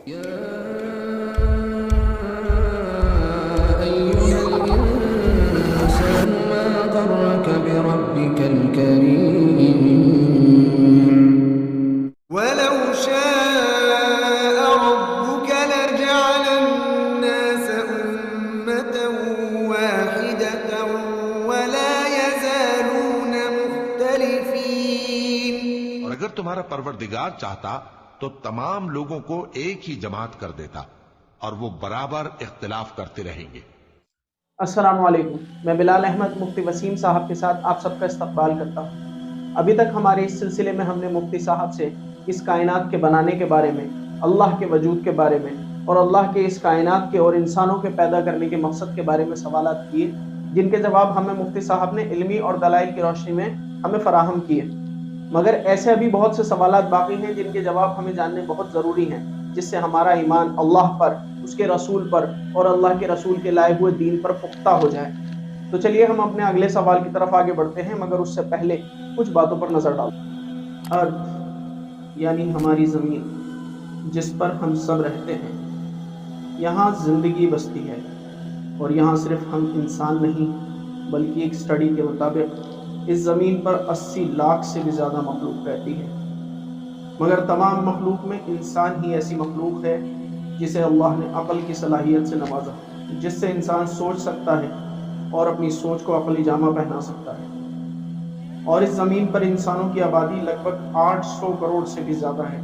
أيها الإنسان ما غرك بربك الكريم ولو شاء ربك لجعل الناس أمة واحدة ولا يزالون مختلفين. اور اگر تمہارا پروردگار چاہتا تو تمام لوگوں کو ایک ہی جماعت کر دیتا اور وہ برابر اختلاف کرتے رہیں گے. السلام علیکم، میں بلال احمد مفتی وسیم صاحب کے ساتھ آپ سب کا استقبال کرتا ہوں. ابھی تک ہمارے اس سلسلے میں ہم نے مفتی صاحب سے اس کائنات کے بنانے کے بارے میں، اللہ کے وجود کے بارے میں اور اللہ کے اس کائنات کے اور انسانوں کے پیدا کرنے کے مقصد کے بارے میں سوالات کیے، جن کے جواب ہمیں مفتی صاحب نے علمی اور دلائل کی روشنی میں ہمیں فراہم کیے. مگر ایسے ابھی بہت سے سوالات باقی ہیں جن کے جواب ہمیں جاننے بہت ضروری ہیں، جس سے ہمارا ایمان اللہ پر، اس کے رسول پر اور اللہ کے رسول کے لائے ہوئے دین پر پختہ ہو جائے. تو چلیے ہم اپنے اگلے سوال کی طرف آگے بڑھتے ہیں، مگر اس سے پہلے کچھ باتوں پر نظر ڈالتے ہیں. ارض یعنی ہماری زمین جس پر ہم سب رہتے ہیں، یہاں زندگی بستی ہے، اور یہاں صرف ہم انسان نہیں بلکہ ایک سٹڈی کے مطابق اس زمین پر 80 لاکھ سے بھی زیادہ مخلوق رہتی ہے. مگر تمام مخلوق میں انسان ہی ایسی مخلوق ہے جسے اللہ نے عقل کی صلاحیت سے نوازا، جس سے انسان سوچ سکتا ہے اور اپنی سوچ کو عقلی جامہ پہنا سکتا ہے. اور اس زمین پر انسانوں کی آبادی لگ بھگ 800 کروڑ سے بھی زیادہ ہے،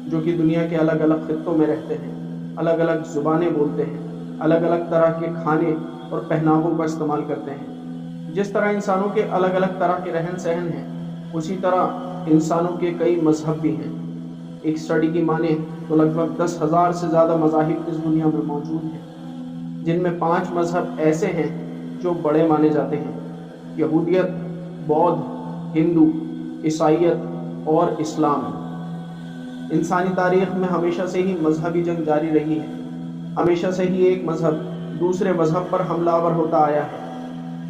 جو کہ دنیا کے الگ الگ خطوں میں رہتے ہیں، الگ الگ زبانیں بولتے ہیں، الگ الگ طرح کے کھانے اور پہناووں کا استعمال کرتے ہیں. جس طرح انسانوں کے الگ الگ طرح کے رہن سہن ہیں، اسی طرح انسانوں کے کئی مذہب بھی ہیں. ایک سٹڈی کی مانیں تو لگ بھگ 10,000 سے زیادہ مذاہب اس دنیا میں موجود ہیں، جن میں 5 مذہب ایسے ہیں جو بڑے مانے جاتے ہیں: یہودیت، بودھ، ہندو، عیسائیت اور اسلام. انسانی تاریخ میں ہمیشہ سے ہی مذہبی جنگ جاری رہی ہے. ہمیشہ سے ہی ایک مذہب دوسرے مذہب پر حملہ آور ہوتا آیا ہے.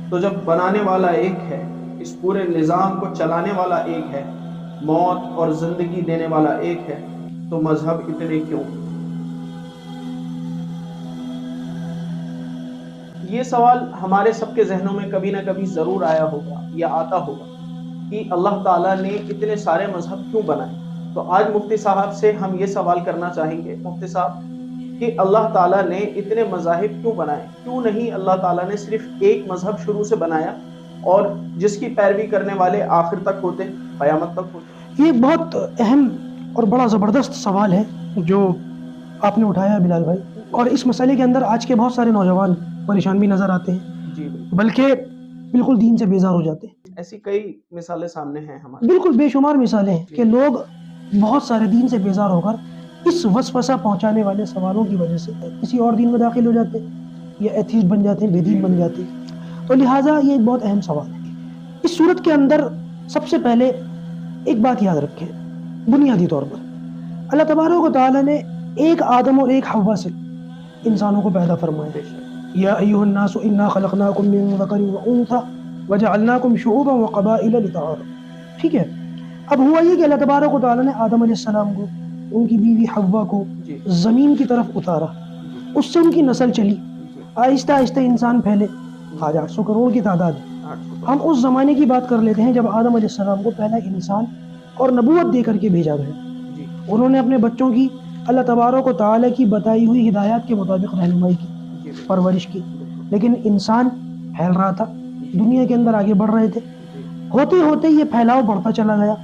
تو جب بنانے والا ایک ہے، اس پورے نظام کو چلانے والا ایک ہے، موت اور زندگی دینے والا ایک ہے، تو مذہب اتنے کیوں؟ یہ سوال ہمارے سب کے ذہنوں میں کبھی نہ کبھی ضرور آیا ہوگا یا آتا ہوگا کہ اللہ تعالیٰ نے اتنے سارے مذہب کیوں بنائے. تو آج مفتی صاحب سے ہم یہ سوال کرنا چاہیں گے، مفتی صاحب، کہ اللہ تعالیٰ نے اتنے مذاہب کیوں بنائے؟ کیوں نہیں اللہ تعالیٰ نے صرف ایک مذہب شروع سے بنایا اور جس کی پیروی کرنے والے آخر تک ہوتے، قیامت تک ہوتے؟ یہ بہت اہم اور بڑا زبردست سوال ہے جو آپ نے اٹھایا بلال بھائی، اور اس مسئلے کے اندر آج کے بہت سارے نوجوان پریشان بھی نظر آتے ہیں، جی بلکہ بالکل دین سے بیزار ہو جاتے ہیں. ایسی کئی مثالیں سامنے ہیں ہمارے. بالکل بے شمار مثالیں ہیں کہ لوگ بہت سارے دین سے بیزار ہو کر اس وسوسہ پہنچانے والے سوالوں کی وجہ سے کسی اور دین میں داخل ہو جاتے ہیں یا ایتھیسٹ بن جاتے ہیں، بے دین بن جاتے ہیں. تو لہٰذا یہ ایک بہت اہم سوال ہے. اس صورت کے اندر سب سے پہلے ایک بات یاد رکھیں، بنیادی طور پر اللہ تبارک و تعالیٰ نے ایک آدم اور ایک حوا سے انسانوں کو پیدا فرمایا. یا ایھا الناس انا خلقناکم من ذکر وانثی وجعلناکم شعوبا وقبائل لتعارفوا. ٹھیک ہے، اب ہوا یہ کہ اللہ تبارک و تعالیٰ نے آدم علیہ السلام کو، ان کی بیوی حوا کو زمین کی طرف اتارا، اس سے ان کی نسل چلی، آہستہ آہستہ انسان پھیلے. آج 800 کروڑ کی تعداد ہے. ہم اس زمانے کی بات کر لیتے ہیں جب آدم علیہ السلام کو پہلا انسان اور نبوت دے کر کے بھیجا گیا. انہوں نے اپنے بچوں کی اللہ تبارک و تعالیٰ کی بتائی ہوئی ہدایات کے مطابق رہنمائی کی، پرورش کی، لیکن انسان پھیل رہا تھا، دنیا کے اندر آگے بڑھ رہے تھے. ہوتے ہوتے یہ پھیلاؤ بڑھتا چلا گیا.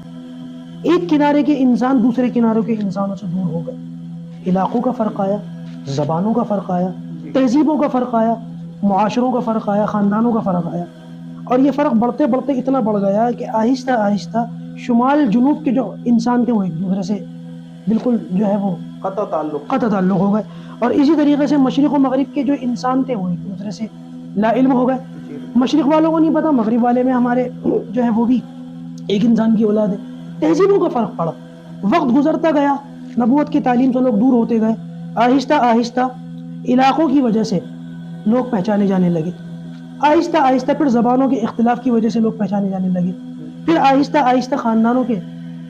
ایک کنارے کے انسان دوسرے کناروں کے انسانوں سے دور ہو گئے. علاقوں کا فرق آیا، زبانوں کا فرق آیا، تہذیبوں کا فرق آیا، معاشروں کا فرق آیا، خاندانوں کا فرق آیا. اور یہ فرق بڑھتے بڑھتے اتنا بڑھ گیا کہ آہستہ آہستہ شمال جنوب کے جو انسان تھے وہ ایک دوسرے سے بالکل جو ہے وہ قطع تعلق ہو گئے. اور اسی طریقے سے مشرق و مغرب کے جو انسان تھے وہ ایک دوسرے سے لا علم ہو گئے. مشرق والوں کو نہیں پتا مغرب والے میں ہمارے جو ہے وہ بھی ایک انسان کی اولاد ہے. تہذیبوں کا فرق پڑا. وقت گزرتا گیا، نبوت کی تعلیم سے لوگ دور ہوتے گئے. آہستہ آہستہ علاقوں کی وجہ سے لوگ پہچانے جانے لگے. آہستہ آہستہ پھر زبانوں کے اختلاف کی وجہ سے لوگ پہچانے جانے لگے. پھر آہستہ آہستہ خاندانوں کے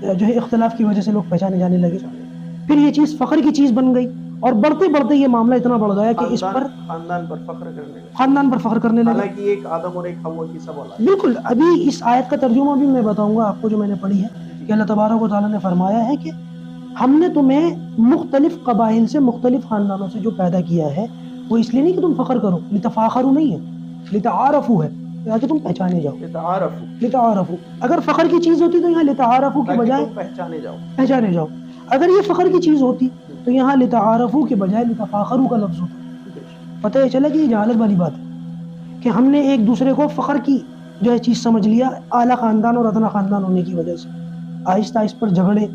جو ہے اختلاف کی وجہ سے لوگ پہچانے جانے لگے. پھر یہ چیز فخر کی چیز بن گئی اور بڑھتے بڑھتے یہ معاملہ اتنا بڑھ گیا کہ اس پر خاندان پر فخر کرنے لگے، خاندان پر فخر کرنے لگا. حالانکہ ایک آدم اور ایک حوا کی سب اولاد. بالکل. ابھی اس آیت کا ترجمہ بھی میں بتاؤں گا آپ کو جو میں نے پڑھی ہے کہ اللہ تبارک و تعالیٰ نے فرمایا ہے کہ ہم نے تمہیں مختلف قبائل سے مختلف خاندانوں سے جو پیدا کیا ہے وہ اس لیے نہیں کہ تم فخر کرو، لتفاخروا نہیں ہے، لتعارفوا ہے، تاکہ تم پہچانے جاؤ. لتعارفوا اگر فخر کی چیز ہوتی تو یہاں لتعارفوا کے بجائے پہچانے جاؤ. پہچانے جاؤ. اگر یہ فخر کی چیز ہوتی تو یہاں لتعارفوا کے بجائے لتفاخروا کا لفظ ہوتا. پتہ یہ چلا کہ یہ جہالت والی بات ہے کہ ہم نے ایک دوسرے کو فخر کی جو ہے چیز سمجھ لیا اعلیٰ خاندان اور ادنا خاندان ہونے کی وجہ سے. آہستہ اس پر جھگڑے،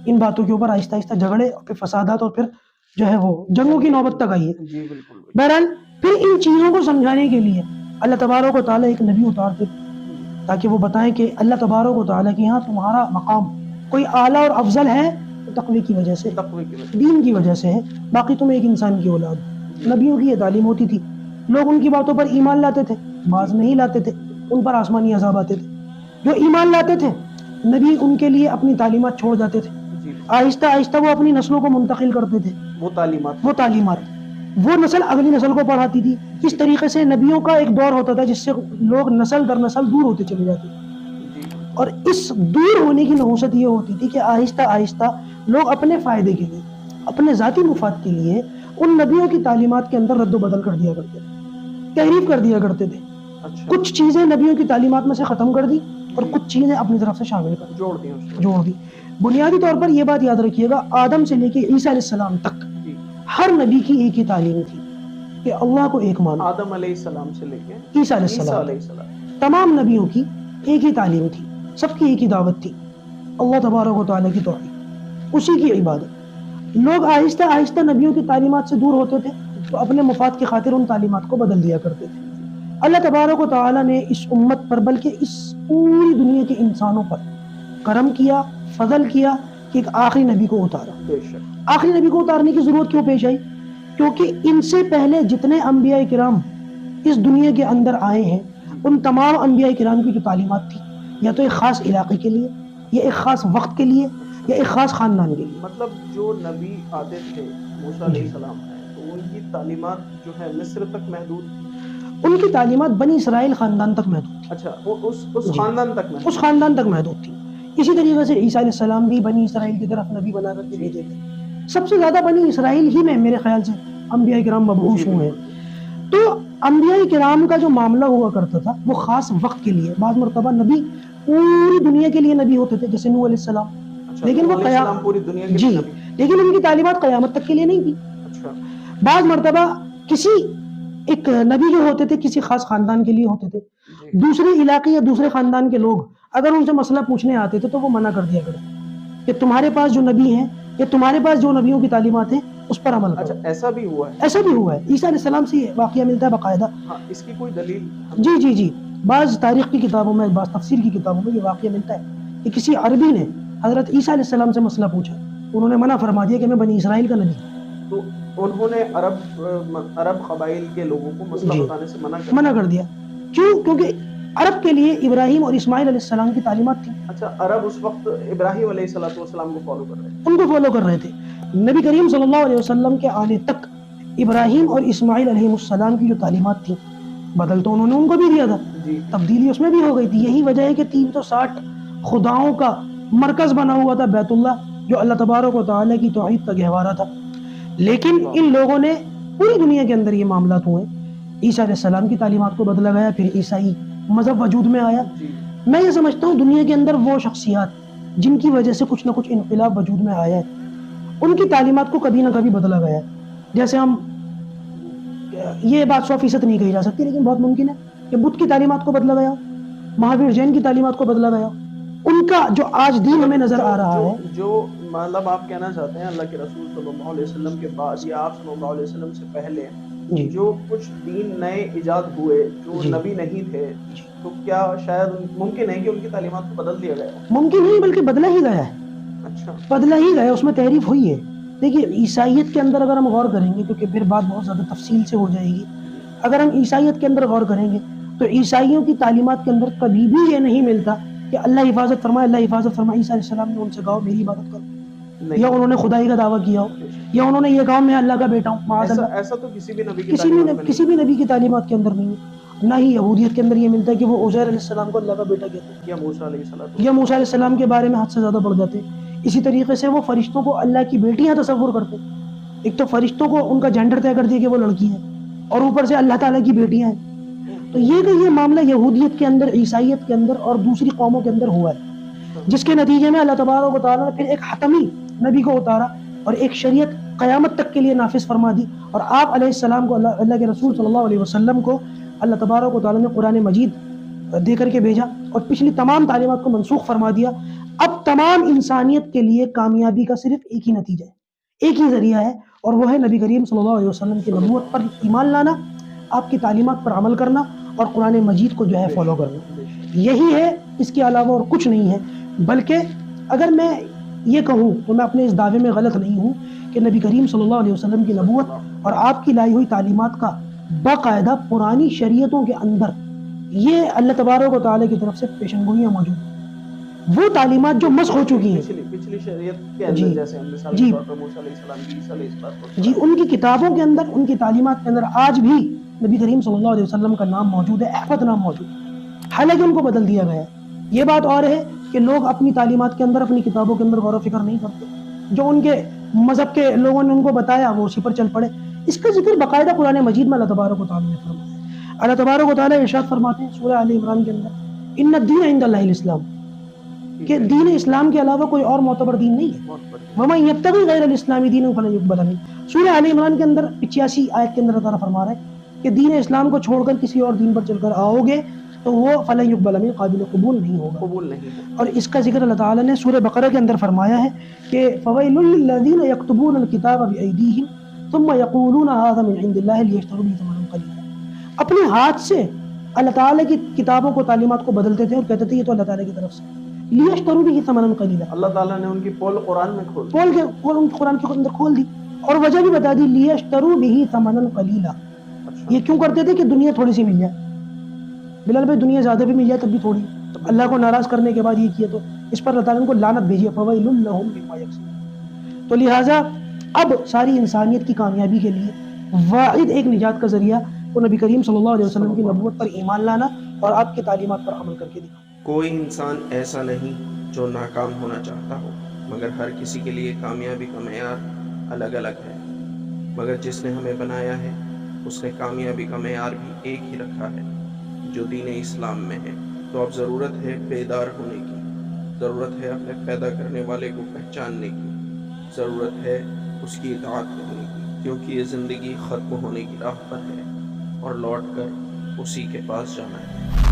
ان باتوں کے اوپر آہستہ آہستہ جھگڑے اور پھر فسادات اور پھر جو ہے وہ جنگوں کی نوبت تک آئی ہے. جی بالکل. بہرحال پھر ان چیزوں کو سمجھانے کے لیے اللہ تبارک و تعالیٰ ایک نبی اتارتے تاکہ وہ بتائیں کہ اللہ تبارک و تعالیٰ کے یہاں تمہارا مقام کوئی اعلیٰ اور افضل ہے تو تقوی کی وجہ سے، دین کی وجہ سے ہے، باقی تم ایک انسان کی اولاد. نبیوں کی یہ تعلیم ہوتی تھی. لوگ ان کی باتوں پر ایمان لاتے تھے، بعض نہیں لاتے تھے، ان پر آسمانی عذاب آتے تھے. جو ایمان لاتے تھے نبی ان کے لیے اپنی تعلیمات چھوڑ جاتے تھے. آہستہ آہستہ وہ اپنی نسلوں کو منتقل کرتے تھے وہ تعلیمات وہ نسل اگلی نسل کو پڑھاتی تھی. اس طریقے سے نبیوں کا ایک دور ہوتا تھا جس سے لوگ نسل در نسل دور ہوتے چلے جاتے تھے. اور اس دور ہونے کی نحوست یہ ہوتی تھی کہ آہستہ آہستہ لوگ اپنے فائدے کے لیے، اپنے ذاتی مفاد کے لیے ان نبیوں کی تعلیمات کے اندر رد و بدل کر دیا کرتے تھے، تحریف کر دیا کرتے تھے. کچھ چیزیں نبیوں کی تعلیمات میں سے ختم کر دی اور کچھ چیزیں اپنی طرف سے شامل کر جوڑ دی. بنیادی طور پر یہ بات یاد رکھیے گا، آدم سے لے کے عیسیٰ علیہ السلام تک ہر نبی کی ایک ہی تعلیم تھی کہ اللہ کو ایک مانو. آدم علیہ السلام سے لے کے عیسیٰ علیہ السلام تمام نبیوں کی ایک ہی تعلیم تھی، سب کی ایک ہی دعوت تھی، اللہ تبارک و تعالیٰ کی توحید، اسی کی عبادت. لوگ آہستہ آہستہ نبیوں کی تعلیمات سے دور ہوتے تھے تو اپنے مفاد کی خاطر ان تعلیمات کو بدل دیا کرتے تھے. اللہ تبارک و تعالیٰ نے اس امت پر بلکہ اس پوری دنیا کے انسانوں پر کرم کیا، فضل کیا کہ ایک آخری نبی کو اتارا. آخری نبی کو اتارنے کی ضرورت کیوں پیش آئی؟ کیونکہ ان سے پہلے جتنے انبیاء کرام اس دنیا کے اندر آئے ہیں ان تمام انبیاء کرام کی جو تعلیمات تھی یا تو ایک خاص علاقے کے لیے یا ایک خاص وقت کے لیے یا ایک خاص خاندان کے لیے. مطلب جو نبی آتے تھے موسیٰ علیہ السلام تو ان کی تعلیمات جو ہے مصر تک محدود تھی، ان کی تعلیمات بنی اسرائیل خاندان تک محدود تھی. اچھا اس خاندان تک محدود، اس خاندان تک محدود تھی. اسی طریقے سے عیسیٰ علیہ السلام بھی بنی اسرائیل کی طرف نبی بنا کر کے بھیجے گئے. سب سے زیادہ بنی اسرائیل ہی میں میرے خیال سے انبیاء کرام مبعوث ہوئے ہیں. تو انبیاء کرام کا جو معاملہ ہوا کرتا تھا وہ خاص وقت کے لیے، بعض مرتبہ نبی پوری دنیا کے لیے نبی ہوتے تھے جیسے نوح علیہ السلام، لیکن وہ پوری دنیا کے جی لیکن ان کی تعلیمات قیامت تک کے لیے نہیں تھی. بعض مرتبہ کسی ایک نبی جو ہوتے تھے کسی خاص خاندان کے لیے ہوتے تھے، دوسرے علاقے یا دوسرے خاندان کے لوگ اگر ان سے مسئلہ پوچھنے آتے تھے تو وہ منع کر دیا کرتے کہ تمہارے پاس جو نبی ہیں یا تمہارے پاس جو نبیوں کی تعلیمات ہیں اس پر عمل کرو. ایسا بھی ہوا ہے؟ ایسا بھی ہوا ہے. عیسیٰ علیہ السلام سے یہ واقعہ ملتا ہے باقاعدہ. اس کی کوئی دلیل؟ جی بعض تاریخ کی کتابوں میں، بعض تفسیر کی کتابوں میں یہ واقعہ ملتا ہے کہ کسی عربی نے حضرت عیسیٰ علیہ السلام سے مسئلہ پوچھا، انہوں نے منع فرما دیا کہ میں بنی اسرائیل کا نبی. تو انہوں نے عرب قبائل کے لوگوں کو مسئلہ بتانے سے منع کر دیا. کیوں؟ کیونکہ عرب کے لیے ابراہیم اور اسماعیل علیہ السلام کی تعلیمات تھی. اچھا، عرب اس وقت ابراہیم علیہ السلام کو فالو کر رہے تھے، ان کو فالو کر رہے تھے. نبی کریم صلی اللہ علیہ وسلم کے آنے تک ابراہیم اور اسماعیل علیہ السلام کی جو تعلیمات تھی بدل تو انہوں نے ان کو بھی دیا تھا، تبدیلی اس میں بھی ہو گئی تھی. یہی وجہ ہے کہ 360 خداؤں کا مرکز بنا ہوا تھا بیت اللہ، جو اللہ تبارک و تعالیٰ کی توحید کا گہوارہ تھا. لیکن ان لوگوں نے پوری دنیا کے اندر یہ معاملات ہوئے. عیسیٰ علیہ السلام کی تعلیمات کو بدلا گیا، پھر عیسائی مذہب وجود میں آیا. میں یہ سمجھتا ہوں دنیا کے اندر وہ شخصیات جن کی وجہ سے کچھ نہ کچھ انقلاب وجود میں آیا ہے ان کی تعلیمات کو کبھی نہ کبھی بدلا گیا. جیسے ہم یہ بات 100% نہیں کہی جا سکتی لیکن بہت ممکن ہے کہ بدھ کی تعلیمات کو بدلا گیا، مہاویر جین کی تعلیمات کو بدلا گیا. ان کا جو آج دین ہمیں نظر آ رہا ہے، جو مطلب آپ کہنا چاہتے ہیں اللہ کے رسول صلی اللہ علیہ وسلم کے بعد یا آپ صلی اللہ علیہ وسلم سے پہلے جو کچھ دین نئے ایجاد ہوئے جو نبی نہیں تھے، تو کیا شاید ممکن ہے کہ ان کی تعلیمات کو بدل دیا گیا؟ ممکن نہیں بلکہ بدلا ہی گیا ہے. اچھا، بدلا ہی گیا، اس میں تحریف ہوئی ہے. دیکھیے عیسائیت کے اندر اگر ہم غور کریں گے، کیونکہ پھر بات بہت زیادہ تفصیل سے ہو جائے گی، اگر ہم عیسائیت کے اندر غور کریں گے تو عیسائیوں کی تعلیمات کے اندر کبھی بھی یہ نہیں ملتا کہ اللہ حفاظت فرمائے، اللہ حفاظت فرمائے. عیسیٰ علیہ السلام نے ان سے کہا میری عبادت کرو. نہیں۔ یا انہوں نے خدائی کا دعویٰ کیا ہو، یا انہوں نے یہ کہا میں اللہ کا بیٹا ہوں، معاذ اللہ۔ ایسا تو کسی بھی نبی کی کسی تعلیمات میں کسی بھی نبی کی تعلیمات کے اندر نہیں ہے، نہ ہی یہودیت کے اندر یہ ملتا ہے کہ وہ عزیر علیہ السلام کو اللہ کا بیٹا کہتے ہیں، یا موسیٰ علیہ السلام یا موسیٰ علیہ السلام کے بارے میں حد سے زیادہ بڑھ جاتے ہیں۔ اسی طریقے سے وہ فرشتوں کو اللہ کی بیٹیاں تصور کرتے ہیں۔ ایک تو فرشتوں کو ان کا جینڈر طے کر دیا کہ وہ لڑکی ہیں، اور اوپر سے اللہ تعالیٰ کی بیٹیاں ہیں۔ تو یہ معاملہ یہودیت کے اندر، عیسائیت کے اندر اور دوسری قوموں کے اندر ہوا ہے، جس کے نتیجے میں اللہ تبارک و تعالیٰ نے پھر ایک حتمی نبی کو اتارا اور ایک شریعت قیامت تک کے لیے نافذ فرما دی، اور آپ علیہ السلام کو اللہ کے رسول صلی اللہ علیہ وسلم کو اللہ تبارک و تعالیٰ نے قرآن مجید دے کر کے بھیجا اور پچھلی تمام تعلیمات کو منسوخ فرما دیا۔ اب تمام انسانیت کے لیے کامیابی کا صرف ایک ہی نتیجہ ہے، ایک ہی ذریعہ ہے، اور وہ ہے نبی کریم صلی اللہ علیہ وسلم کی نبوت پر ایمان لانا، آپ کی تعلیمات پر عمل کرنا اور قرآن مجید کو جو ہے فالو کرنا۔ یہی ہے، اس کے علاوہ اور کچھ نہیں ہے۔ بلکہ اگر میں یہ کہوں تو میں اپنے اس دعوے میں غلط نہیں ہوں کہ نبی کریم صلی اللہ علیہ وسلم کی نبوت اور آپ کی لائی ہوئی تعلیمات کا باقاعدہ پرانی شریعتوں کے اندر یہ اللہ تبارک و تعالیٰ کی طرف سے پیشن گوئیاں موجود ہیں، وہ تعلیمات جو مسخ ہو چکی ہیں، پچھلی شریعت کے اندر، جیسے ہم مثال کے طور پر موسیٰ علیہ السلام کی، عیسیٰ علیہ السلام جی ان کی کتابوں کے اندر، ان کی تعلیمات کے اندر آج بھی نبی کریم صلی اللہ علیہ وسلم کا نام موجود ہے، احمد نام موجود ہے، حالانکہ ان کو بدل دیا گیا ہے۔ یہ بات اور ہے کہ لوگ اپنی تعلیمات کے اندر، اپنی کتابوں کے اندر غور و فکر نہیں کرتے، جو ان کے مذہب کے لوگوں نے ان کو بتایا وہ اسی پر چل پڑے۔ اس کا ذکر باقاعدہ قرآن مجید میں اللہ تبارک و تعالیٰ نے فرمایا ہے۔ اللہ تبارک و تعالیٰ ارشاد فرماتے ہیں سورہ آل عمران کے اندر، ان الدین عند اللہ الاسلام، کہ دین اسلام کے علاوہ کوئی اور معتبر دین نہیں ہے۔ وَمَن يَبْتَغِي غَيْرَ الْإِسْلَامِ دِينًا فَلَن يُقْبَلَ مِنْهُ، سورہ آل عمران کے اندر 85 آیت کے اندر اللہ تعالیٰ فرما رہا ہے کہ دین اسلام کو چھوڑ کر کسی اور دین پر چل کر آؤ گے تو وہ فَلَن يُقْبَلَ مِنْهُ، قابل قبول نہیں ہوگا، قبول نہیں ہے۔ اور اس کا ذکر اللہ تعالیٰ نے سورہ بقرہ کے اندر فرمایا ہے کہ فَوَيْلٌ لِّلَّذِينَ يَكْتُبُونَ الْكِتَابَ بِأَيْدِيهِمْ ثُمَّ يَقُولُونَ هَٰذَا مِنْ عِندِ اللَّهِ لِيَشْتَرُوا بِهِ ثَمَنًا قَلِيلًا، اپنے ہاتھ سے اللہ تعالیٰ کی کتابوں کو، تعلیمات کو بدلتے تھے اور کہتے تھے یہ تو اللہ تعالیٰ کی طرف سے، لِيَشْتَرُوا بِهِ ثَمَنًا قَلِيلًا، اللہ تعالیٰ نے ان کی پول قرآن میں کھول دی، قرآن کے اندر کھول دی، اور وجہ بھی بتا دی، لِيَشْتَرُوا بِهِ ثَمَنًا قَلِيلًا، یہ کیوں کرتے تھے کہ دنیا تھوڑی سی مل جائے، بلال بھائی دنیا زیادہ بھی مل جائے تب بھی تھوڑی، اللہ کو ناراض کرنے کے بعد یہ کیا تو اس پر اللہ تعالیٰ نے کو لعنت بھیجی، فَوَيْلٌ لَّهُم مِّمَّا يَكْسِبُونَ۔ تو لہٰذا اب ساری انسانیت کی کامیابی کے لیے واحد ایک نجات کا ذریعہ وہ نبی کریم صلی اللہ علیہ وسلم کی نبوت پر ایمان لانا اور آپ کی تعلیمات پر عمل کر کے دکھانا۔ کوئی انسان ایسا نہیں جو ناکام ہونا چاہتا ہو، مگر ہر کسی کے لیے کامیابی کا معیار الگ الگ ہے، مگر جس نے ہمیں بنایا ہے اس نے کامیابی کا معیار بھی ایک ہی رکھا ہے جو دین اسلام میں ہے۔ تو اب ضرورت ہے بیدار ہونے کی، ضرورت ہے اپنے پیدا کرنے والے کو پہچاننے کی، ضرورت ہے اس کی اطاعت کرنے کی، کیونکہ یہ زندگی ختم ہونے کی راہ پر ہے اور لوٹ کر اسی کے پاس جانا ہے۔